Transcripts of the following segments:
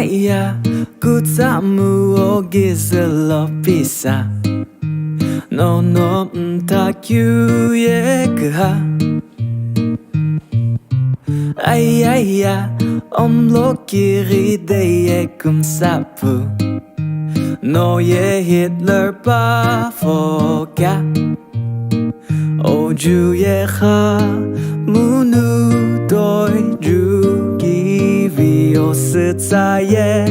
ya kutamu o gizelo pisa no no Thankyou ye kaha ay ya omlo kiri de ye kum sapu no ye Hitler pa foka oju ye kha munu doi ju gi vi o sa ye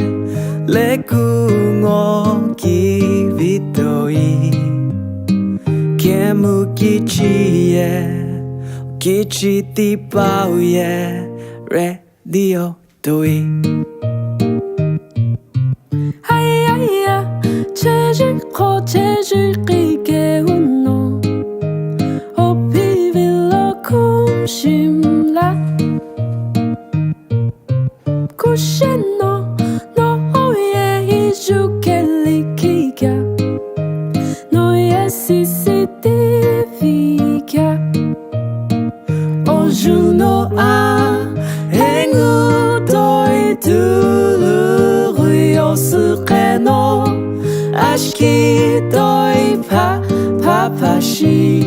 le ku ngo ki vi doi kemu kichi ye kichi ti pao ye radio doi 하이야이야 제주코 제주끼게 운노 오피빌러 쿰심라 쿠시노 너의 이주켈리키가 너의 CCTV가 오주노 아 행우 도이 두루요 스케노 아시키 도이 파파시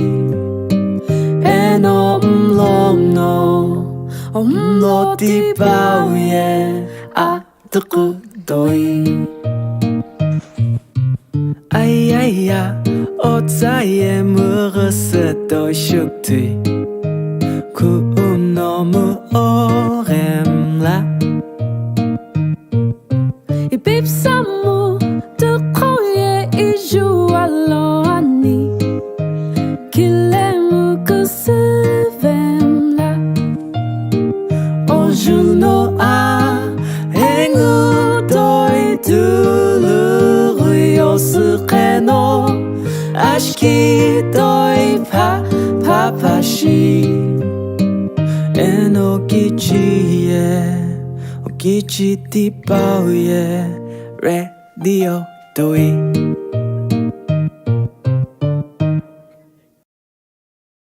에노 음롬노 음로 디바우예 아뜨쿠 도이 아이야이야 오자에 무르스 또 슈트이 구운 너무 오렘라 이 빕사무 뜨코에 이주알로아니 길레무 그스뱀라 오주노 아 행우 도이 두루요 스케노 아시키 도이 파파시 에노 기치에 기치 띠빠우에 radio doi